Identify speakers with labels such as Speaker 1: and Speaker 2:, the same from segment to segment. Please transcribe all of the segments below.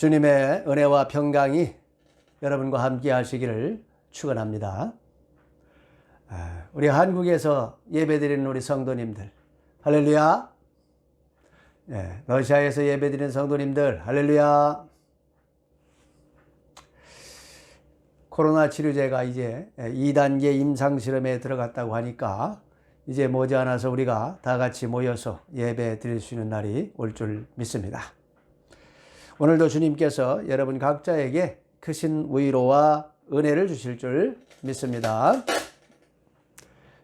Speaker 1: 주님의 은혜와 평강이 여러분과 함께 하시기를 축원합니다. 우리 한국에서 예배드리는 우리 성도님들 할렐루야. 러시아에서 예배드리는 성도님들 할렐루야. 코로나 치료제가 이제 2단계 임상실험에 들어갔다고 하니까 이제 머지않아서 우리가 다 같이 모여서 예배 드릴 수 있는 날이 올 줄 믿습니다. 오늘도 주님께서 여러분 각자에게 크신 위로와 은혜를 주실 줄 믿습니다.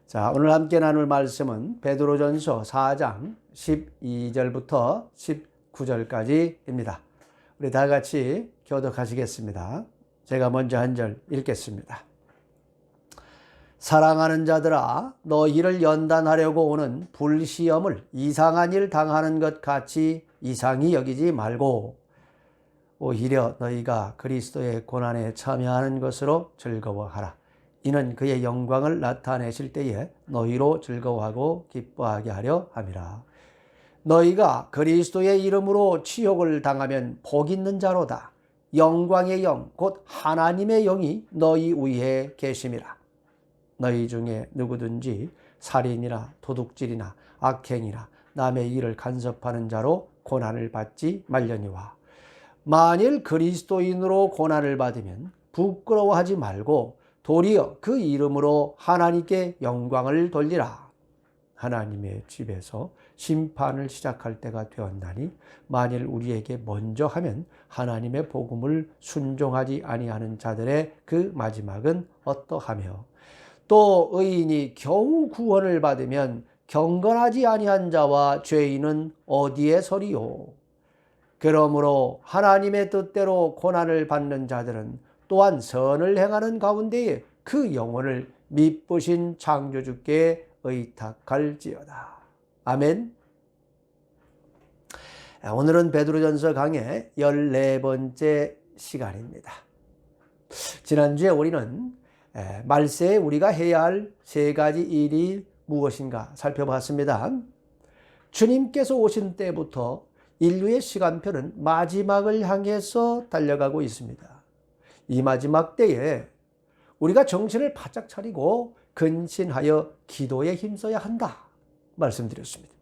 Speaker 1: 자, 오늘 함께 나눌 말씀은 베드로전서 4장 12절부터 19절까지입니다. 우리 다 같이 교독하시겠습니다. 제가 먼저 한 절 읽겠습니다. 사랑하는 자들아, 너희를 연단하려고 오는 불시험을 이상한 일 당하는 것 같이 이상히 여기지 말고 오히려 너희가 그리스도의 고난에 참여하는 것으로 즐거워하라. 이는 그의 영광을 나타내실 때에 너희로 즐거워하고 기뻐하게 하려 함이라. 너희가 그리스도의 이름으로 치욕을 당하면 복 있는 자로다. 영광의 영 곧 하나님의 영이 너희 위에 계심이라. 너희 중에 누구든지 살인이나 도둑질이나 악행이나 남의 일을 간섭하는 자로 고난을 받지 말려니와 만일 그리스도인으로 고난을 받으면 부끄러워하지 말고 도리어 그 이름으로 하나님께 영광을 돌리라. 하나님의 집에서 심판을 시작할 때가 되었나니 만일 우리에게 먼저 하면 하나님의 복음을 순종하지 아니하는 자들의 그 마지막은 어떠하며 또 의인이 겨우 구원을 받으면 경건하지 아니한 자와 죄인은 어디에 서리요. 그러므로 하나님의 뜻대로 고난을 받는 자들은 또한 선을 행하는 가운데에 그 영혼을 미쁘신 창조주께 의탁할지어다. 아멘. 오늘은 베드로전서 강의 14번째 시간입니다. 지난주에 우리는 말세에 우리가 해야 할 세 가지 일이 무엇인가 살펴봤습니다. 주님께서 오신 때부터 인류의 시간표는 마지막을 향해서 달려가고 있습니다. 이 마지막 때에 우리가 정신을 바짝 차리고 근신하여 기도에 힘써야 한다 말씀드렸습니다.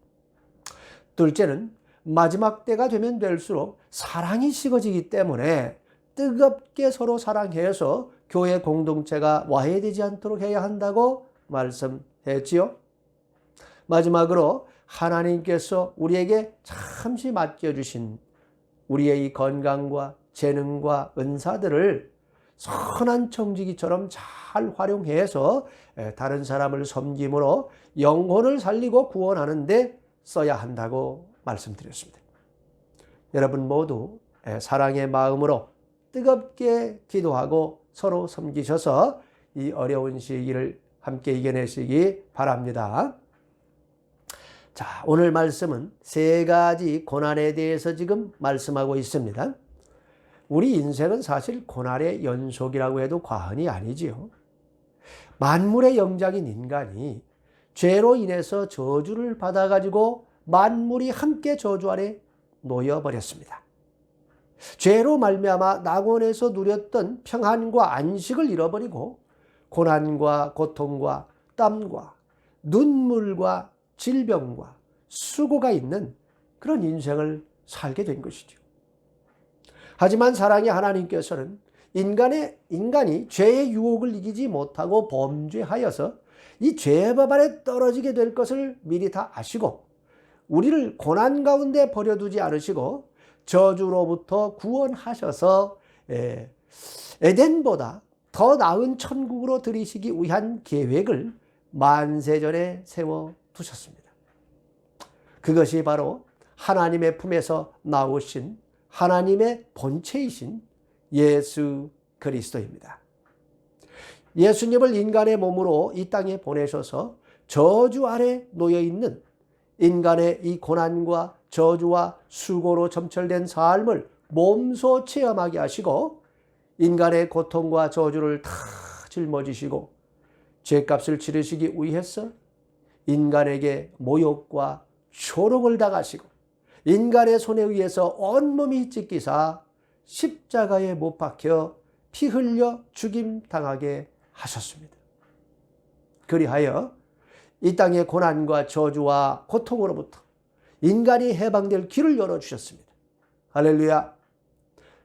Speaker 1: 둘째는 마지막 때가 되면 될수록 사랑이 식어지기 때문에 뜨겁게 서로 사랑해서 교회 공동체가 와해되지 않도록 해야 한다고 말씀했지요. 마지막으로 하나님께서 우리에게 잠시 맡겨주신 우리의 이 건강과 재능과 은사들을 선한 청지기처럼 잘 활용해서 다른 사람을 섬김으로 영혼을 살리고 구원하는 데 써야 한다고 말씀드렸습니다. 여러분 모두 사랑의 마음으로 뜨겁게 기도하고 서로 섬기셔서 이 어려운 시기를 함께 이겨내시기 바랍니다. 자, 오늘 말씀은 세 가지 고난에 대해서 지금 말씀하고 있습니다. 우리 인생은 사실 고난의 연속이라고 해도 과언이 아니지요. 만물의 영장인 인간이 죄로 인해서 저주를 받아가지고 만물이 함께 저주 아래 놓여버렸습니다. 죄로 말미암아 낙원에서 누렸던 평안과 안식을 잃어버리고 고난과 고통과 땀과 눈물과 질병과 수고가 있는 그런 인생을 살게 된 것이죠. 하지만 사랑의 하나님께서는 인간이 죄의 유혹을 이기지 못하고 범죄하여서 이 죄의 법 아래 떨어지게 될 것을 미리 다 아시고 우리를 고난 가운데 버려두지 않으시고 저주로부터 구원하셔서 에덴보다 더 나은 천국으로 들이시기 위한 계획을 만세전에 세워두셨습니다. 그것이 바로 하나님의 품에서 나오신 하나님의 본체이신 예수 그리스도입니다. 예수님을 인간의 몸으로 이 땅에 보내셔서 저주 아래 놓여있는 인간의 이 고난과 저주와 수고로 점철된 삶을 몸소 체험하게 하시고 인간의 고통과 저주를 다 짊어지시고 죄값을 치르시기 위해서 인간에게 모욕과 조롱을 당하시고 인간의 손에 의해서 온몸이 찢기사 십자가에 못 박혀 피 흘려 죽임 당하게 하셨습니다. 그리하여 이 땅의 고난과 저주와 고통으로부터 인간이 해방될 길을 열어주셨습니다. 할렐루야.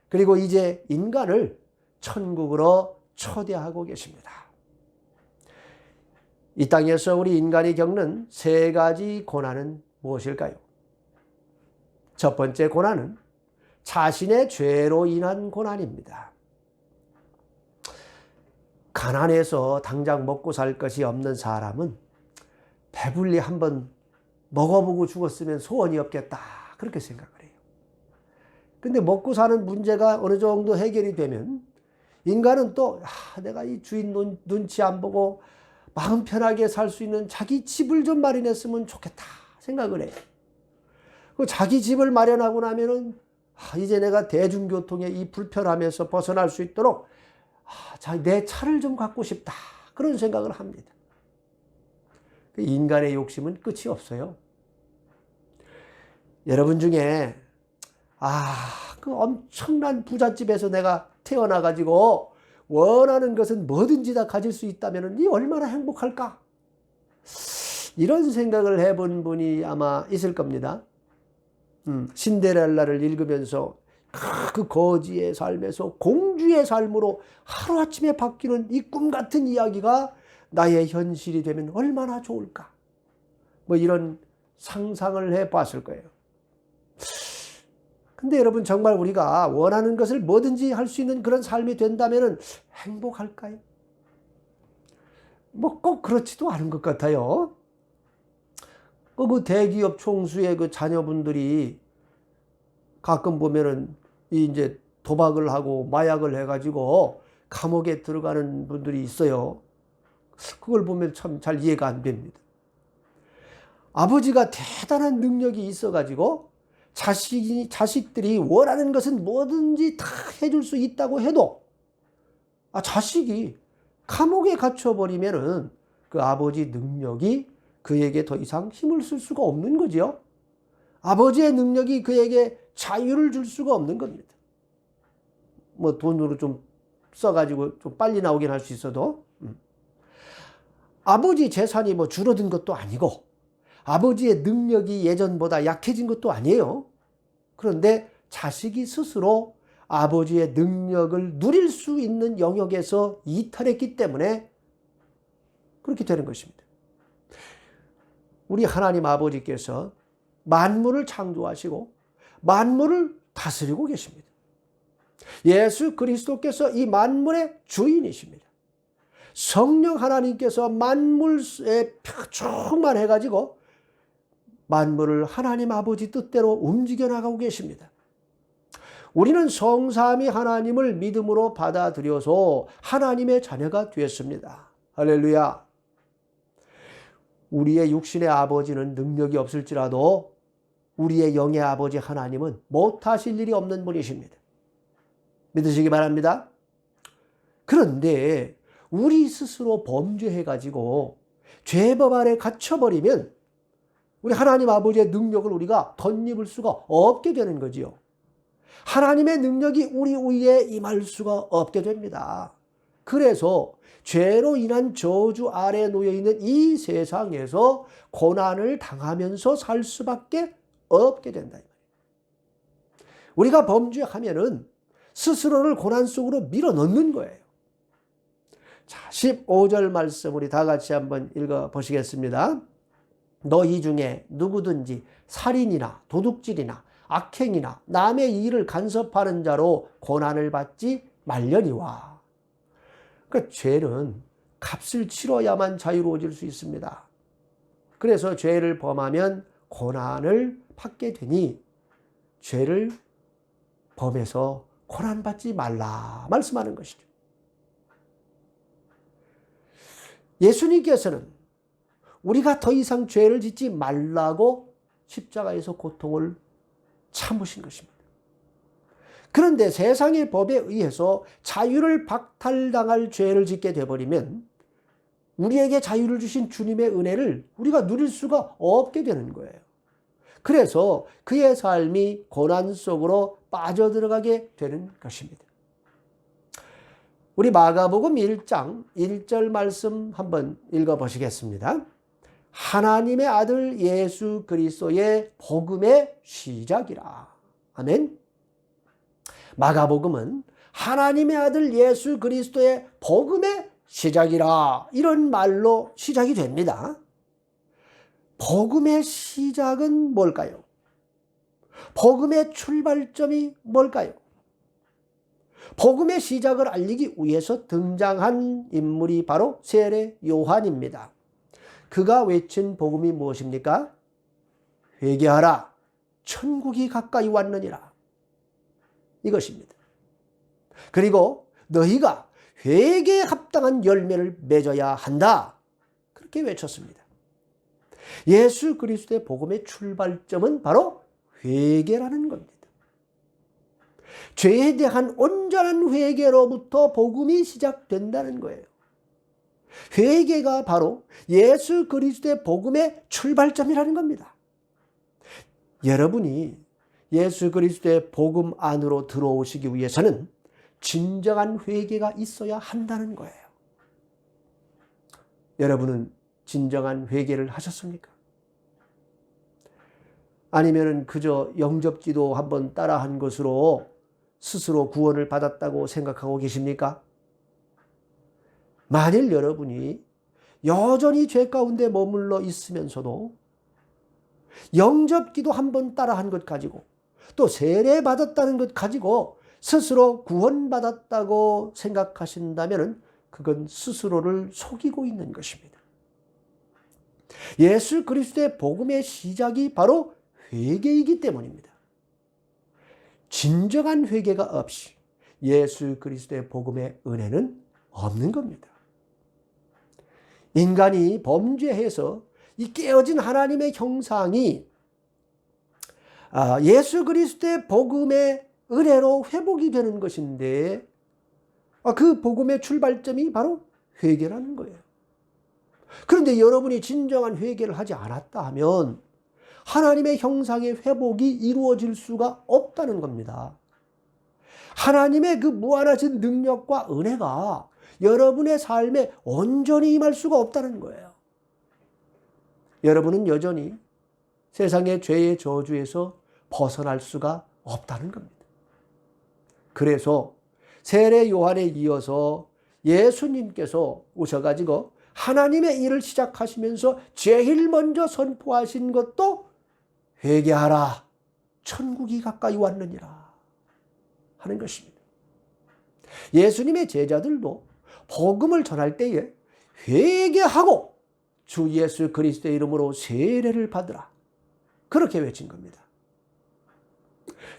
Speaker 1: 그리고 이제 인간을 천국으로 초대하고 계십니다. 이 땅에서 우리 인간이 겪는 세 가지 고난은 무엇일까요? 첫 번째 고난은 자신의 죄로 인한 고난입니다. 가난해서 당장 먹고 살 것이 없는 사람은 배불리 한번 먹어보고 죽었으면 소원이 없겠다, 그렇게 생각을 해요. 근데 먹고 사는 문제가 어느 정도 해결이 되면 인간은 또 내가 이 주인 눈치 안 보고 마음 편하게 살 수 있는 자기 집을 좀 마련했으면 좋겠다 생각을 해요. 그 자기 집을 마련하고 나면은 이제 내가 대중교통의 이 불편함에서 벗어날 수 있도록 내 차를 좀 갖고 싶다, 그런 생각을 합니다. 인간의 욕심은 끝이 없어요. 여러분 중에 그 엄청난 부잣집에서 내가 태어나가지고 원하는 것은 뭐든지 다 가질 수 있다면 이 얼마나 행복할까? 이런 생각을 해본 분이 아마 있을 겁니다. 신데렐라를 읽으면서 그 거지의 삶에서 공주의 삶으로 하루아침에 바뀌는 이 꿈 같은 이야기가 나의 현실이 되면 얼마나 좋을까? 뭐 이런 상상을 해봤을 거예요. 근데 여러분, 정말 우리가 원하는 것을 뭐든지 할 수 있는 그런 삶이 된다면 행복할까요? 뭐 꼭 그렇지도 않은 것 같아요. 그 대기업 총수의 그 자녀분들이 가끔 보면은 이제 도박을 하고 마약을 해가지고 감옥에 들어가는 분들이 있어요. 그걸 보면 참 잘 이해가 안 됩니다. 아버지가 대단한 능력이 있어가지고 자식들이 원하는 것은 뭐든지 다 해줄 수 있다고 해도 자식이 감옥에 갇혀버리면은 그 아버지 능력이 그에게 더 이상 힘을 쓸 수가 없는 거죠. 아버지의 능력이 그에게 자유를 줄 수가 없는 겁니다. 뭐 돈으로 좀 써가지고 좀 빨리 나오긴 할 수 있어도 아버지 재산이 뭐 줄어든 것도 아니고 아버지의 능력이 예전보다 약해진 것도 아니에요. 그런데 자식이 스스로 아버지의 능력을 누릴 수 있는 영역에서 이탈했기 때문에 그렇게 되는 것입니다. 우리 하나님 아버지께서 만물을 창조하시고 만물을 다스리고 계십니다. 예수 그리스도께서 이 만물의 주인이십니다. 성령 하나님께서 만물에 충만해가지고 만물을 하나님 아버지 뜻대로 움직여 나가고 계십니다. 우리는 성삼위 하나님을 믿음으로 받아들여서 하나님의 자녀가 되었습니다. 할렐루야. 우리의 육신의 아버지는 능력이 없을지라도 우리의 영의 아버지 하나님은 못하실 일이 없는 분이십니다. 믿으시기 바랍니다. 그런데 우리 스스로 범죄해가지고 죄법 아래 갇혀버리면 우리 하나님 아버지의 능력을 우리가 덧입을 수가 없게 되는 거지요. 하나님의 능력이 우리 위에 임할 수가 없게 됩니다. 그래서 죄로 인한 저주 아래 놓여있는 이 세상에서 고난을 당하면서 살 수밖에 없게 된다. 우리가 범죄하면은 스스로를 고난 속으로 밀어넣는 거예요. 자, 15절 말씀 우리 다 같이 한번 읽어보시겠습니다. 너희 중에 누구든지 살인이나 도둑질이나 악행이나 남의 일을 간섭하는 자로 고난을 받지 말려니와. 그러니까 죄는 값을 치러야만 자유로워질 수 있습니다. 그래서 죄를 범하면 고난을 받게 되니 죄를 범해서 고난받지 말라 말씀하는 것이죠. 예수님께서는 우리가 더 이상 죄를 짓지 말라고 십자가에서 고통을 참으신 것입니다. 그런데 세상의 법에 의해서 자유를 박탈당할 죄를 짓게 되어버리면 우리에게 자유를 주신 주님의 은혜를 우리가 누릴 수가 없게 되는 거예요. 그래서 그의 삶이 고난 속으로 빠져들어가게 되는 것입니다. 우리 마가복음 1장 1절 말씀 한번 읽어보시겠습니다. 하나님의 아들 예수 그리스도의 복음의 시작이라. 아멘. 마가복음은 하나님의 아들 예수 그리스도의 복음의 시작이라, 이런 말로 시작이 됩니다. 복음의 시작은 뭘까요? 복음의 출발점이 뭘까요? 복음의 시작을 알리기 위해서 등장한 인물이 바로 세례 요한입니다. 그가 외친 복음이 무엇입니까? 회개하라, 천국이 가까이 왔느니라. 이것입니다. 그리고 너희가 회개에 합당한 열매를 맺어야 한다. 그렇게 외쳤습니다. 예수 그리스도의 복음의 출발점은 바로 회개라는 겁니다. 죄에 대한 온전한 회개로부터 복음이 시작된다는 거예요. 회개가 바로 예수 그리스도의 복음의 출발점이라는 겁니다. 여러분이 예수 그리스도의 복음 안으로 들어오시기 위해서는 진정한 회개가 있어야 한다는 거예요. 여러분은 진정한 회개를 하셨습니까? 아니면 그저 영접기도 한번 따라한 것으로 스스로 구원을 받았다고 생각하고 계십니까? 만일 여러분이 여전히 죄 가운데 머물러 있으면서도 영접기도 한번 따라한 것 가지고 또 세례 받았다는 것 가지고 스스로 구원받았다고 생각하신다면 그건 스스로를 속이고 있는 것입니다. 예수 그리스도의 복음의 시작이 바로 회개이기 때문입니다. 진정한 회개가 없이 예수 그리스도의 복음의 은혜는 없는 겁니다. 인간이 범죄해서 이 깨어진 하나님의 형상이 예수 그리스도의 복음의 은혜로 회복이 되는 것인데 그 복음의 출발점이 바로 회개라는 거예요. 그런데 여러분이 진정한 회개를 하지 않았다 하면 하나님의 형상의 회복이 이루어질 수가 없다는 겁니다. 하나님의 그 무한하신 능력과 은혜가 여러분의 삶에 온전히 임할 수가 없다는 거예요. 여러분은 여전히 세상의 죄의 저주에서 벗어날 수가 없다는 겁니다. 그래서 세례 요한에 이어서 예수님께서 오셔가지고 하나님의 일을 시작하시면서 제일 먼저 선포하신 것도 회개하라, 천국이 가까이 왔느니라 하는 것입니다. 예수님의 제자들도 복음을 전할 때에 회개하고 주 예수 그리스도의 이름으로 세례를 받으라, 그렇게 외친 겁니다.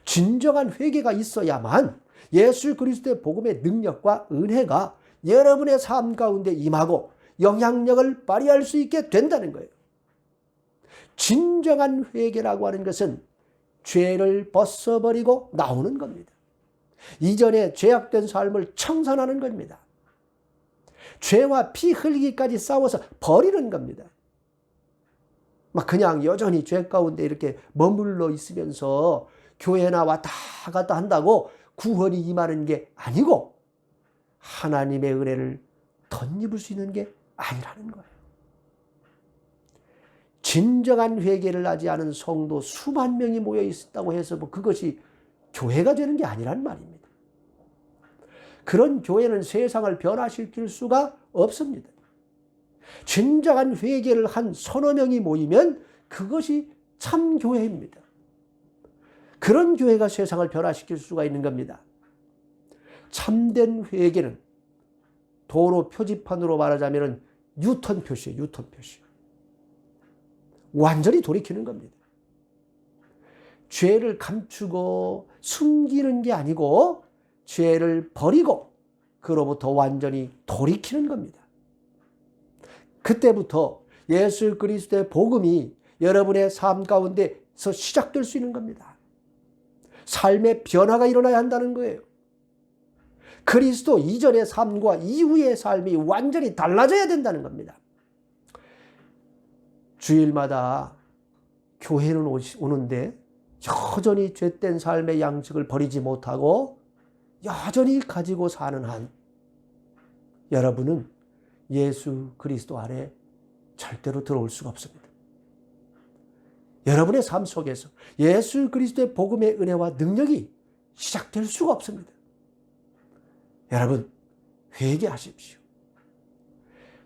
Speaker 1: 진정한 회개가 있어야만 예수 그리스도의 복음의 능력과 은혜가 여러분의 삶 가운데 임하고 영향력을 발휘할 수 있게 된다는 거예요. 진정한 회개라고 하는 것은 죄를 벗어버리고 나오는 겁니다. 이전에 죄악된 삶을 청산하는 겁니다. 죄와 피 흘리기까지 싸워서 버리는 겁니다. 막 그냥 여전히 죄 가운데 이렇게 머물러 있으면서 교회나 왔다 갔다 한다고 구원이 임하는 게 아니고 하나님의 은혜를 덧입을 수 있는 게 아니라는 거예요. 진정한 회개를 하지 않은 성도 수만 명이 모여 있다고 해서 그것이 교회가 되는 게 아니란 말입니다. 그런 교회는 세상을 변화시킬 수가 없습니다. 진정한 회개를 한 서너 명이 모이면 그것이 참 교회입니다. 그런 교회가 세상을 변화시킬 수가 있는 겁니다. 참된 회개는 도로 표지판으로 말하자면 유턴 표시예요. 유턴 표시. 완전히 돌이키는 겁니다. 죄를 감추고 숨기는 게 아니고 죄를 버리고 그로부터 완전히 돌이키는 겁니다. 그때부터 예수 그리스도의 복음이 여러분의 삶 가운데서 시작될 수 있는 겁니다. 삶의 변화가 일어나야 한다는 거예요. 그리스도 이전의 삶과 이후의 삶이 완전히 달라져야 된다는 겁니다. 주일마다 교회는 오는데 여전히 죄된 삶의 양식을 버리지 못하고 여전히 가지고 사는 한 여러분은 예수 그리스도 안에 절대로 들어올 수가 없습니다. 여러분의 삶 속에서 예수 그리스도의 복음의 은혜와 능력이 시작될 수가 없습니다. 여러분, 회개하십시오.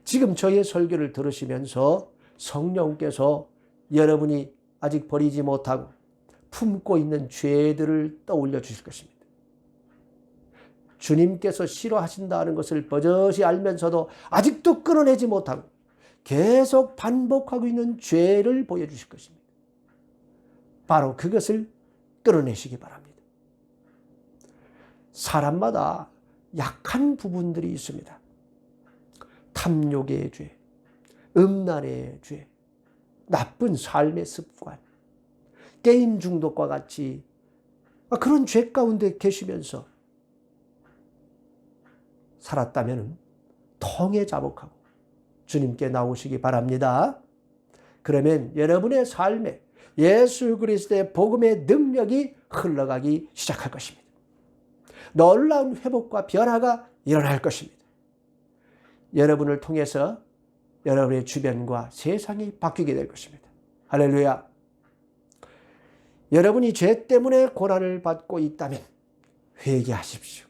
Speaker 1: 지금 저의 설교를 들으시면서 성령께서 여러분이 아직 버리지 못하고 품고 있는 죄들을 떠올려 주실 것입니다. 주님께서 싫어하신다는 것을 버젓이 알면서도 아직도 끊어내지 못하고 계속 반복하고 있는 죄를 보여주실 것입니다. 바로 그것을 끊어내시기 바랍니다. 사람마다 약한 부분들이 있습니다. 탐욕의 죄, 음란의 죄, 나쁜 삶의 습관, 게임 중독과 같이 그런 죄 가운데 계시면서 살았다면 통에 자복하고 주님께 나오시기 바랍니다. 그러면 여러분의 삶에 예수 그리스도의 복음의 능력이 흘러가기 시작할 것입니다. 놀라운 회복과 변화가 일어날 것입니다. 여러분을 통해서 여러분의 주변과 세상이 바뀌게 될 것입니다. 할렐루야. 여러분이 죄 때문에 고난을 받고 있다면 회개하십시오.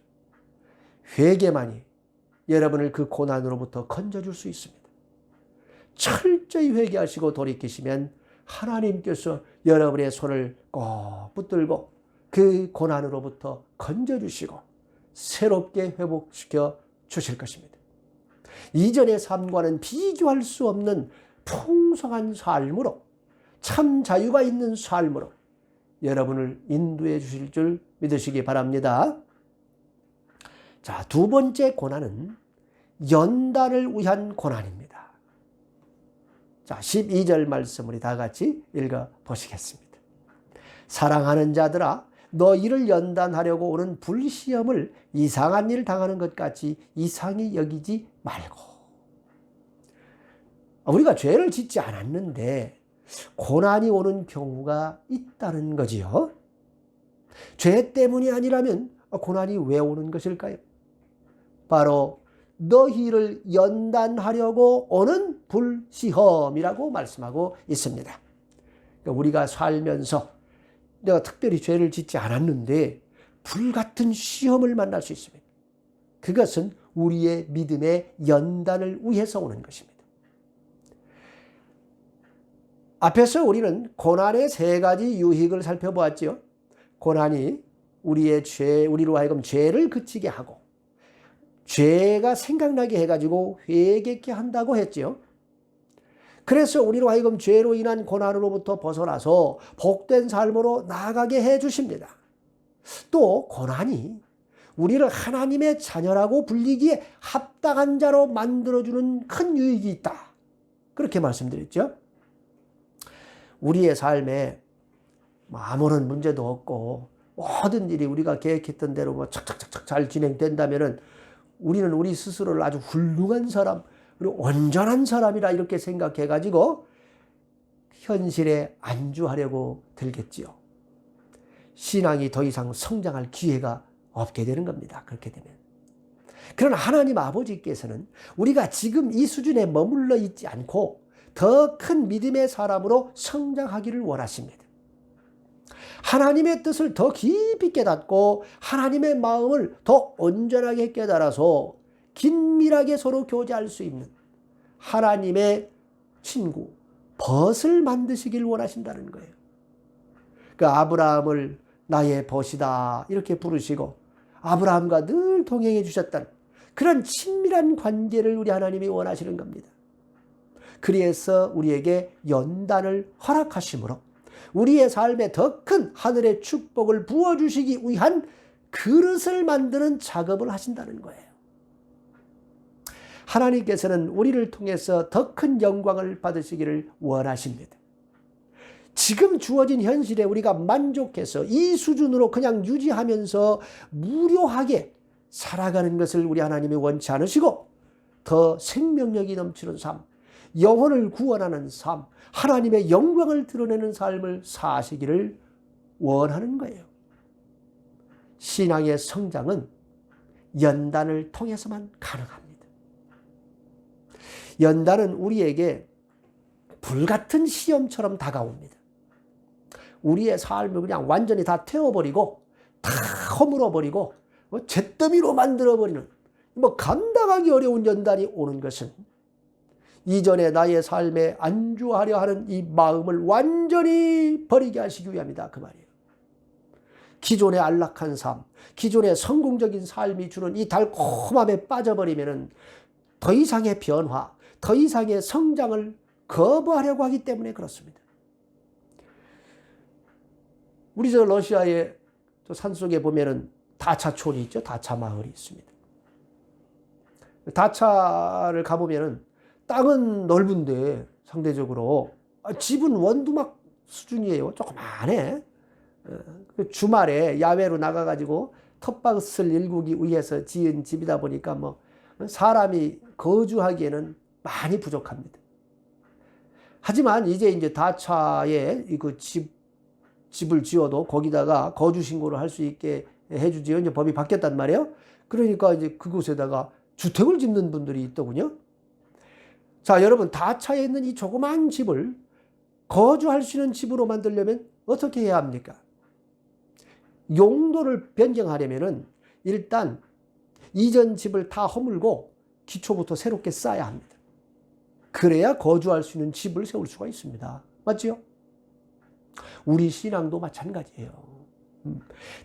Speaker 1: 회개만이 여러분을 그 고난으로부터 건져줄 수 있습니다. 철저히 회개하시고 돌이키시면 하나님께서 여러분의 손을 꼭 붙들고 그 고난으로부터 건져주시고 새롭게 회복시켜 주실 것입니다. 이전의 삶과는 비교할 수 없는 풍성한 삶으로, 참 자유가 있는 삶으로 여러분을 인도해 주실 줄 믿으시기 바랍니다. 자, 두 번째 고난은 연단을 위한 고난입니다. 자, 12절 말씀 우리 다 같이 읽어 보시겠습니다. 사랑하는 자들아, 너희를 연단하려고 오는 불시험을 이상한 일 당하는 것 같이 이상히 여기지 말고. 우리가 죄를 짓지 않았는데 고난이 오는 경우가 있다는 거지요. 죄 때문이 아니라면 고난이 왜 오는 것일까요? 바로 너희를 연단하려고 오는 불시험이라고 말씀하고 있습니다. 그러니까 우리가 살면서 내가 특별히 죄를 짓지 않았는데 불같은 시험을 만날 수 있습니다. 그것은 우리의 믿음의 연단을 위해서 오는 것입니다. 앞에서 우리는 고난의 세 가지 유익을 살펴보았죠. 고난이 우리로 하여금 죄를 그치게 하고 죄가 생각나게 해가지고 회개케 한다고 했죠. 그래서 우리로 하여금 죄로 인한 고난으로부터 벗어나서 복된 삶으로 나아가게 해주십니다. 또 고난이 우리를 하나님의 자녀라고 불리기에 합당한 자로 만들어주는 큰 유익이 있다. 그렇게 말씀드렸죠. 우리의 삶에 아무런 문제도 없고 모든 일이 우리가 계획했던 대로 착착착착 잘 진행된다면은 우리는 우리 스스로를 아주 훌륭한 사람, 그리고 온전한 사람이라 이렇게 생각해가지고 현실에 안주하려고 들겠지요. 신앙이 더 이상 성장할 기회가 없게 되는 겁니다. 그렇게 되면. 그러나 하나님 아버지께서는 우리가 지금 이 수준에 머물러 있지 않고 더 큰 믿음의 사람으로 성장하기를 원하십니다. 하나님의 뜻을 더 깊이 깨닫고 하나님의 마음을 더 온전하게 깨달아서 긴밀하게 서로 교제할 수 있는 하나님의 친구, 벗을 만드시길 원하신다는 거예요. 그 아브라함을 나의 벗이다 이렇게 부르시고 아브라함과 늘 동행해 주셨다는 그런 친밀한 관계를 우리 하나님이 원하시는 겁니다. 그래서 우리에게 연단을 허락하심으로 우리의 삶에 더 큰 하늘의 축복을 부어주시기 위한 그릇을 만드는 작업을 하신다는 거예요. 하나님께서는 우리를 통해서 더 큰 영광을 받으시기를 원하십니다. 지금 주어진 현실에 우리가 만족해서 이 수준으로 그냥 유지하면서 무료하게 살아가는 것을 우리 하나님이 원치 않으시고 더 생명력이 넘치는 삶, 영혼을 구원하는 삶, 하나님의 영광을 드러내는 삶을 사시기를 원하는 거예요. 신앙의 성장은 연단을 통해서만 가능합니다. 연단은 우리에게 불같은 시험처럼 다가옵니다. 우리의 삶을 그냥 완전히 다 태워버리고 다 허물어버리고 잿더미로 만들어버리는 감당하기 어려운 연단이 오는 것은 이전에 나의 삶에 안주하려 하는 이 마음을 완전히 버리게 하시기 위함이다 그 말이에요. 기존의 안락한 삶, 기존의 성공적인 삶이 주는 이 달콤함에 빠져버리면 더 이상의 변화, 더 이상의 성장을 거부하려고 하기 때문에 그렇습니다. 우리 러시아의 산속에 보면은 다차촌이 있죠. 다차 마을이 있습니다. 다차를 가보면은 땅은 넓은데 상대적으로 집은 원두막 수준이에요. 조그만해. 주말에 야외로 나가가지고 텃밭을 일구기 위해서 지은 집이다 보니까 사람이 거주하기에는 많이 부족합니다. 하지만 이제 다차에 그 집을 지어도 거기다가 거주 신고를 할 수 있게 해주지요. 이제 법이 바뀌었단 말이에요. 그러니까 이제 그곳에다가 주택을 짓는 분들이 있더군요. 자, 여러분, 다차에 있는 이 조그만 집을 거주할 수 있는 집으로 만들려면 어떻게 해야 합니까? 용도를 변경하려면은 일단 이전 집을 다 허물고 기초부터 새롭게 쌓아야 합니다. 그래야 거주할 수 있는 집을 세울 수가 있습니다. 맞지요? 우리 신앙도 마찬가지예요.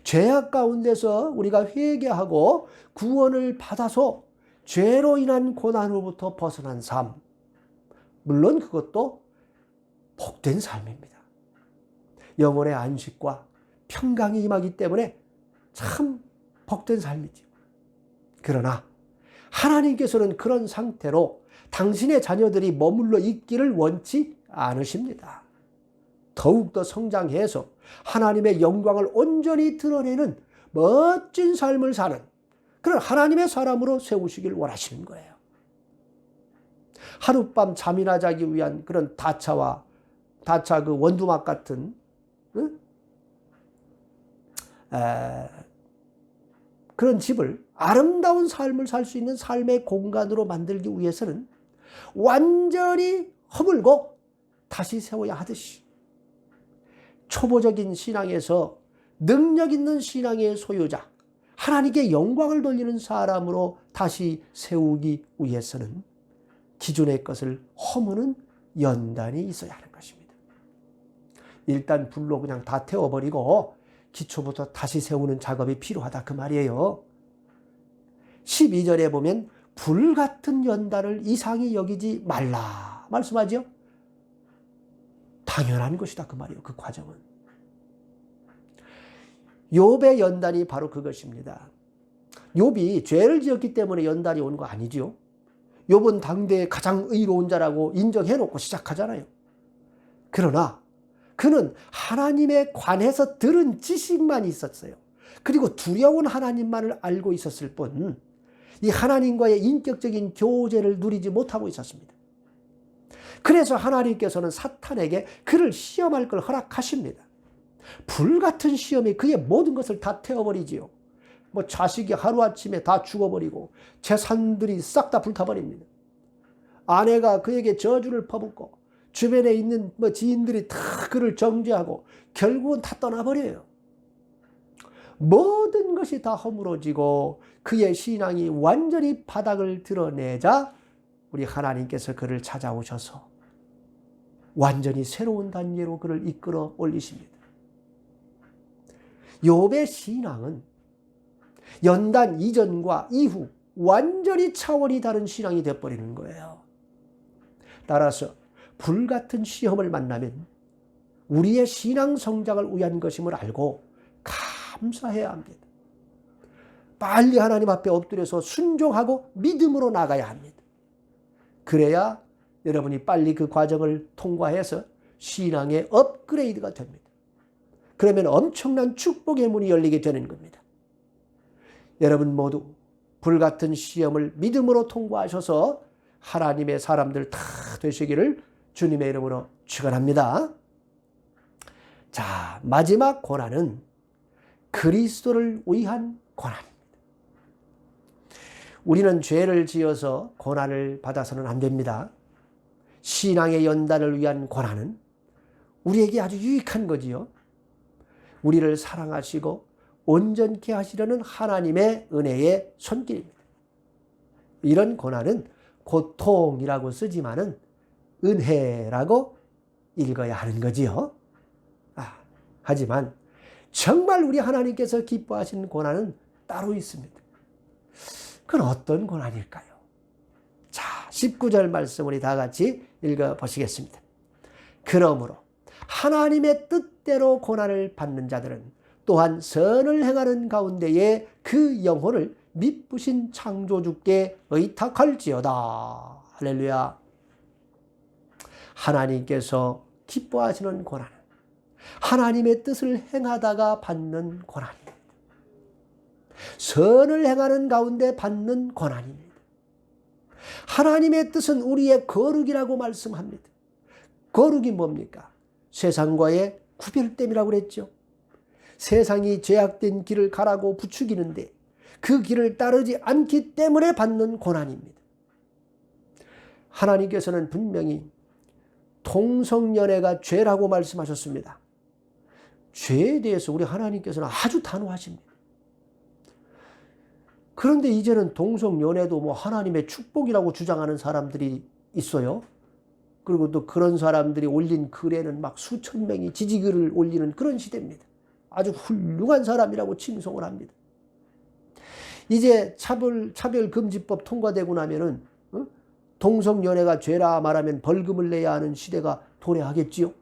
Speaker 1: 죄악 가운데서 우리가 회개하고 구원을 받아서 죄로 인한 고난으로부터 벗어난 삶. 물론 그것도 복된 삶입니다. 영혼의 안식과 평강이 임하기 때문에 참 복된 삶이죠. 그러나 하나님께서는 그런 상태로 당신의 자녀들이 머물러 있기를 원치 않으십니다. 더욱더 성장해서 하나님의 영광을 온전히 드러내는 멋진 삶을 사는 그런 하나님의 사람으로 세우시길 원하시는 거예요. 하룻밤 잠이나 자기 위한 그런 다차 그 원두막 같은 그런 집을 아름다운 삶을 살 수 있는 삶의 공간으로 만들기 위해서는 완전히 허물고 다시 세워야 하듯이 초보적인 신앙에서 능력 있는 신앙의 소유자, 하나님께 영광을 돌리는 사람으로 다시 세우기 위해서는 기존의 것을 허무는 연단이 있어야 하는 것입니다. 일단 불로 그냥 다 태워버리고 기초부터 다시 세우는 작업이 필요하다 그 말이에요. 12절에 보면 불같은 연단을 이상히 여기지 말라 말씀하죠. 당연한 것이다 그 말이에요. 그 과정은. 욥의 연단이 바로 그것입니다. 욥이 죄를 지었기 때문에 연단이 온 거 아니죠. 욥은 당대의 가장 의로운 자라고 인정해놓고 시작하잖아요. 그러나 그는 하나님에 관해서 들은 지식만 있었어요. 그리고 두려운 하나님만을 알고 있었을 뿐 이 하나님과의 인격적인 교제를 누리지 못하고 있었습니다. 그래서 하나님께서는 사탄에게 그를 시험할 걸 허락하십니다. 불같은 시험이 그의 모든 것을 다 태워버리지요. 자식이 하루아침에 다 죽어버리고 재산들이 싹 다 불타버립니다. 아내가 그에게 저주를 퍼붓고 주변에 있는 지인들이 다 그를 정죄하고 결국은 다 떠나버려요. 모든 것이 다 허물어지고 그의 신앙이 완전히 바닥을 드러내자 우리 하나님께서 그를 찾아오셔서 완전히 새로운 단계로 그를 이끌어 올리십니다. 욥의 신앙은 연단 이전과 이후 완전히 차원이 다른 신앙이 되어버리는 거예요. 따라서 불같은 시험을 만나면 우리의 신앙 성장을 위한 것임을 알고 감사해야 합니다. 빨리 하나님 앞에 엎드려서 순종하고 믿음으로 나가야 합니다. 그래야 여러분이 빨리 그 과정을 통과해서 신앙의 업그레이드가 됩니다. 그러면 엄청난 축복의 문이 열리게 되는 겁니다. 여러분 모두 불같은 시험을 믿음으로 통과하셔서 하나님의 사람들 다 되시기를 주님의 이름으로 축원합니다. 자, 마지막 고난은 그리스도를 위한 고난입니다. 우리는 죄를 지어서 고난을 받아서는 안 됩니다. 신앙의 연단을 위한 고난은 우리에게 아주 유익한 거지요. 우리를 사랑하시고 온전케 하시려는 하나님의 은혜의 손길입니다. 이런 고난은 고통이라고 쓰지만은 은혜라고 읽어야 하는 거지요. 하지만 정말 우리 하나님께서 기뻐하시는 고난은 따로 있습니다. 그건 어떤 고난일까요? 자, 19절 말씀 우리 다 같이 읽어보시겠습니다. 그러므로 하나님의 뜻대로 고난을 받는 자들은 또한 선을 행하는 가운데에 그 영혼을 미쁘신 창조주께 의탁할지어다. 할렐루야. 하나님께서 기뻐하시는 고난은 하나님의 뜻을 행하다가 받는 고난입니다. 선을 행하는 가운데 받는 고난입니다. 하나님의 뜻은 우리의 거룩이라고 말씀합니다. 거룩이 뭡니까? 세상과의 구별됨이라고 그랬죠. 세상이 죄악된 길을 가라고 부추기는데 그 길을 따르지 않기 때문에 받는 고난입니다. 하나님께서는 분명히 동성연애가 죄라고 말씀하셨습니다. 죄에 대해서 우리 하나님께서는 아주 단호하십니다. 그런데 이제는 동성연애도 뭐 하나님의 축복이라고 주장하는 사람들이 있어요. 그리고 또 그런 사람들이 올린 글에는 막 수천 명이 지지글을 올리는 그런 시대입니다. 아주 훌륭한 사람이라고 칭송을 합니다. 이제 차별금지법 통과되고 나면은 동성연애가 죄라 말하면 벌금을 내야 하는 시대가 도래하겠지요.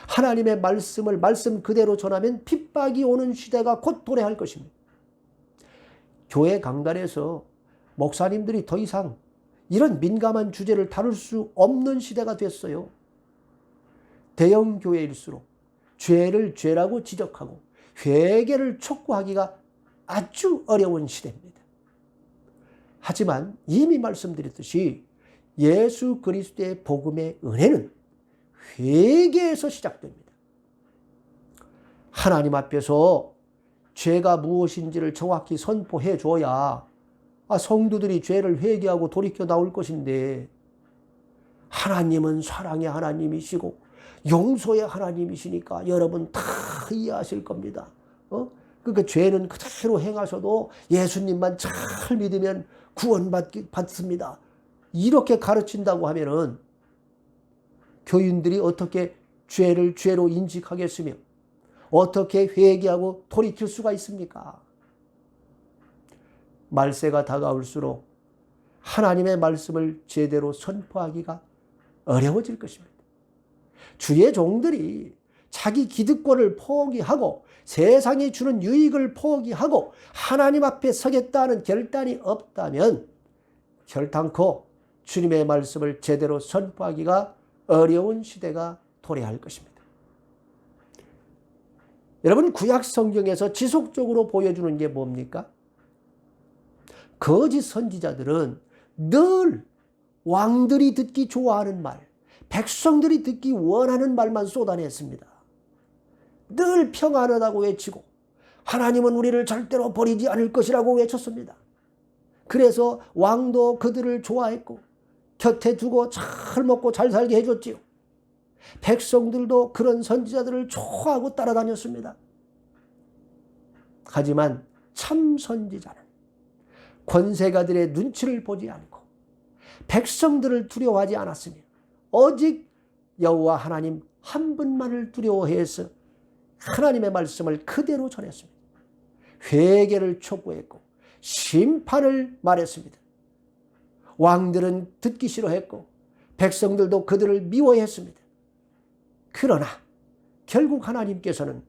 Speaker 1: 하나님의 말씀을 말씀 그대로 전하면 핍박이 오는 시대가 곧 도래할 것입니다. 교회 강단에서 목사님들이 더 이상 이런 민감한 주제를 다룰 수 없는 시대가 됐어요. 대형 교회일수록 죄를 죄라고 지적하고 회개를 촉구하기가 아주 어려운 시대입니다. 하지만 이미 말씀드렸듯이 예수 그리스도의 복음의 은혜는 회개에서 시작됩니다. 하나님 앞에서 죄가 무엇인지를 정확히 선포해 줘야 성도들이 죄를 회개하고 돌이켜 나올 것인데, 하나님은 사랑의 하나님이시고 용서의 하나님이시니까 여러분 다 이해하실 겁니다. 그러니까 죄는 그대로 행하셔도 예수님만 잘 믿으면 구원받습니다. 이렇게 가르친다고 하면은 교인들이 어떻게 죄를 죄로 인식하겠으며 어떻게 회개하고 돌이킬 수가 있습니까? 말세가 다가올수록 하나님의 말씀을 제대로 선포하기가 어려워질 것입니다. 주의 종들이 자기 기득권을 포기하고 세상이 주는 유익을 포기하고 하나님 앞에 서겠다는 결단이 없다면 결단코 주님의 말씀을 제대로 선포하기가 어려운 시대가 도래할 것입니다. 여러분, 구약 성경에서 지속적으로 보여주는 게 뭡니까? 거짓 선지자들은 늘 왕들이 듣기 좋아하는 말, 백성들이 듣기 원하는 말만 쏟아냈습니다. 늘 평안하다고 외치고 하나님은 우리를 절대로 버리지 않을 것이라고 외쳤습니다. 그래서 왕도 그들을 좋아했고 곁에 두고 잘 먹고 잘 살게 해줬지요. 백성들도 그런 선지자들을 좋아하고 따라다녔습니다. 하지만 참 선지자는 권세가들의 눈치를 보지 않고 백성들을 두려워하지 않았으며 오직 여호와 하나님 한 분만을 두려워해서 하나님의 말씀을 그대로 전했습니다. 회개를 촉구했고 심판을 말했습니다. 왕들은 듣기 싫어했고 백성들도 그들을 미워했습니다. 그러나 결국 하나님께서는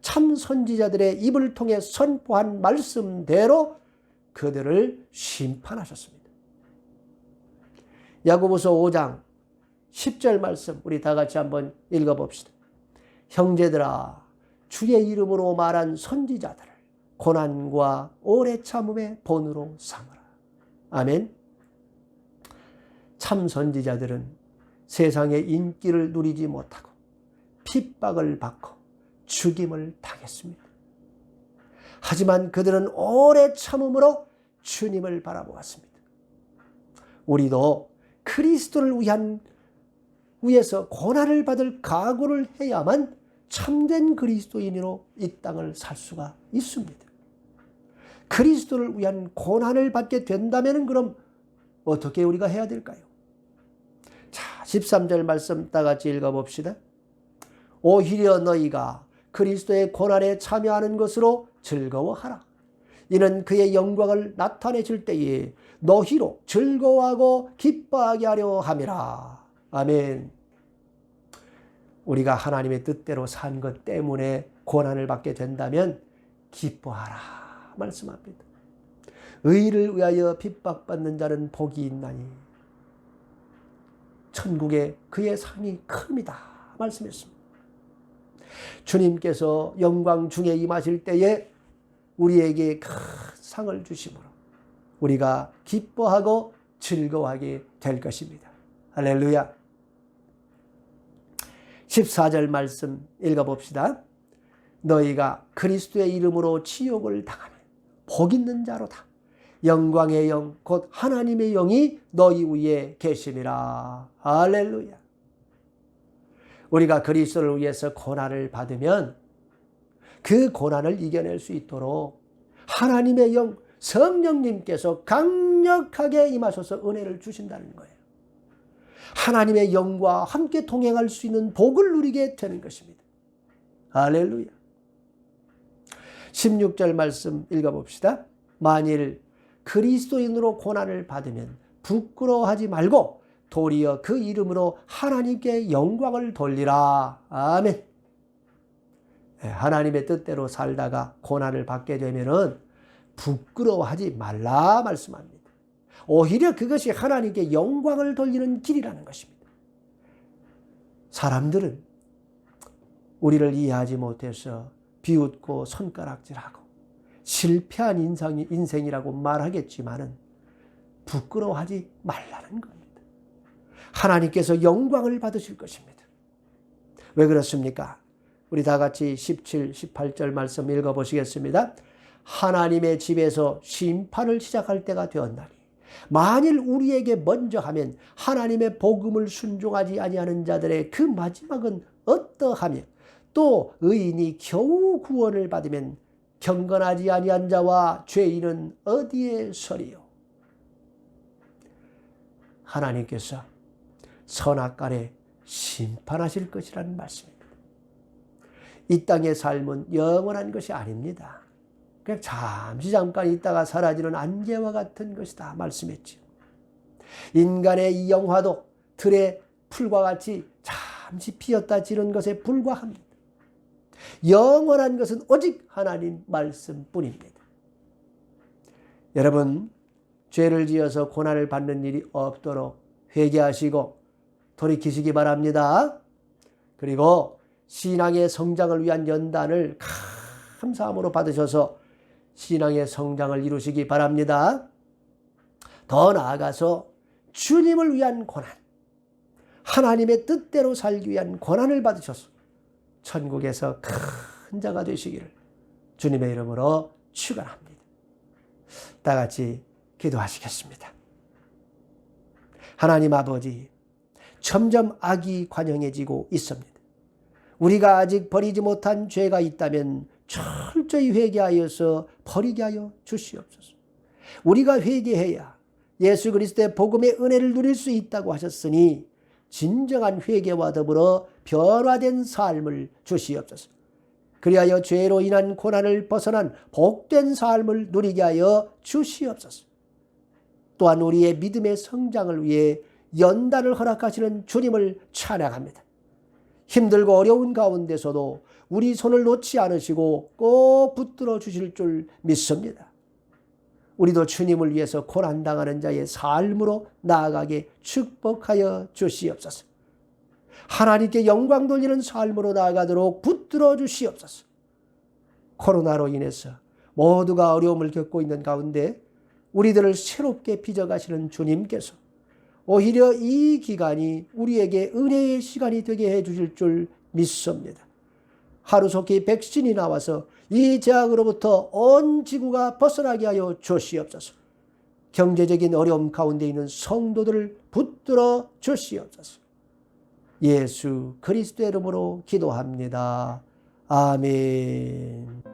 Speaker 1: 참 선지자들의 입을 통해 선포한 말씀대로 그들을 심판하셨습니다. 야고보서 5장 10절 말씀 우리 다 같이 한번 읽어봅시다. 형제들아, 주의 이름으로 말한 선지자들을 고난과 오래 참음의 본으로 삼으라. 아멘. 참 선지자들은 세상의 인기를 누리지 못하고 핍박을 받고 죽임을 당했습니다. 하지만 그들은 오래 참음으로 주님을 바라보았습니다. 우리도 그리스도를 위해서 고난을 받을 각오를 해야만 참된 그리스도인으로 이 땅을 살 수가 있습니다. 그리스도를 위한 고난을 받게 된다면 그럼 어떻게 우리가 해야 될까요? 자, 13절 말씀 다 같이 읽어봅시다. 오히려 너희가 그리스도의 고난에 참여하는 것으로 즐거워하라. 이는 그의 영광을 나타내실 때에 너희로 즐거워하고 기뻐하게 하려 함이라. 아멘. 우리가 하나님의 뜻대로 산 것 때문에 고난을 받게 된다면 기뻐하라 말씀합니다. 의를 위하여 핍박받는 자는 복이 있나니 천국에 그의 상이 큽니다 말씀했습니다. 주님께서 영광 중에 임하실 때에 우리에게 큰 상을 주심으로 우리가 기뻐하고 즐거워하게 될 것입니다. 할렐루야. 14절 말씀 읽어봅시다. 너희가 그리스도의 이름으로 치욕을 당하면 복 있는 자로다. 영광의 영 곧 하나님의 영이 너희 위에 계심이라. 할렐루야. 우리가 그리스도를 위해서 고난을 받으면 그 고난을 이겨낼 수 있도록 하나님의 영 성령님께서 강력하게 임하셔서 은혜를 주신다는 거예요. 하나님의 영과 함께 동행할 수 있는 복을 누리게 되는 것입니다. 할렐루야. 16절 말씀 읽어봅시다. 만일 그리스도인으로 고난을 받으면 부끄러워하지 말고 도리어 그 이름으로 하나님께 영광을 돌리라. 아멘. 하나님의 뜻대로 살다가 고난을 받게 되면은 부끄러워하지 말라 말씀합니다. 오히려 그것이 하나님께 영광을 돌리는 길이라는 것입니다. 사람들은 우리를 이해하지 못해서 비웃고 손가락질하고 실패한 인생이라고 말하겠지만은 부끄러워하지 말라는 겁니다. 하나님께서 영광을 받으실 것입니다. 왜 그렇습니까? 우리 다 같이 17, 18절 말씀 읽어보시겠습니다. 하나님의 집에서 심판을 시작할 때가 되었나니 만일 우리에게 먼저 하면 하나님의 복음을 순종하지 아니하는 자들의 그 마지막은 어떠하며 또 의인이 겨우 구원을 받으면 경건하지 아니한 자와 죄인은 어디에 서리요? 하나님께서 선악간에 심판하실 것이라는 말씀입니다. 이 땅의 삶은 영원한 것이 아닙니다. 그냥 잠깐 있다가 사라지는 안개와 같은 것이다 말씀했죠. 인간의 이 영화도 들의 풀과 같이 잠시 피었다 지는 것에 불과합니다. 영원한 것은 오직 하나님 말씀뿐입니다. 여러분, 죄를 지어서 고난을 받는 일이 없도록 회개하시고 돌이키시기 바랍니다. 그리고 신앙의 성장을 위한 연단을 감사함으로 받으셔서 신앙의 성장을 이루시기 바랍니다. 더 나아가서 주님을 위한 고난, 하나님의 뜻대로 살기 위한 고난을 받으셔서 천국에서 큰 자가 되시기를 주님의 이름으로 축원합니다. 다 같이 기도하시겠습니다. 하나님 아버지, 점점 악이 관영해지고 있습니다. 우리가 아직 버리지 못한 죄가 있다면 철저히 회개하여서 버리게 하여 주시옵소서. 우리가 회개해야 예수 그리스도의 복음의 은혜를 누릴 수 있다고 하셨으니 진정한 회개와 더불어 변화된 삶을 주시옵소서. 그리하여 죄로 인한 고난을 벗어난 복된 삶을 누리게 하여 주시옵소서. 또한 우리의 믿음의 성장을 위해 연단을 허락하시는 주님을 찬양합니다. 힘들고 어려운 가운데서도 우리 손을 놓지 않으시고 꼭 붙들어 주실 줄 믿습니다. 우리도 주님을 위해서 고난당하는 자의 삶으로 나아가게 축복하여 주시옵소서. 하나님께 영광 돌리는 삶으로 나아가도록 붙들어 주시옵소서. 코로나로 인해서 모두가 어려움을 겪고 있는 가운데 우리들을 새롭게 빚어가시는 주님께서 오히려 이 기간이 우리에게 은혜의 시간이 되게 해 주실 줄 믿습니다. 하루속히 백신이 나와서 이 재앙으로부터 온 지구가 벗어나게 하여 주시옵소서. 경제적인 어려움 가운데 있는 성도들을 붙들어 주시옵소서. 예수 그리스도의 이름으로 기도합니다. 아멘.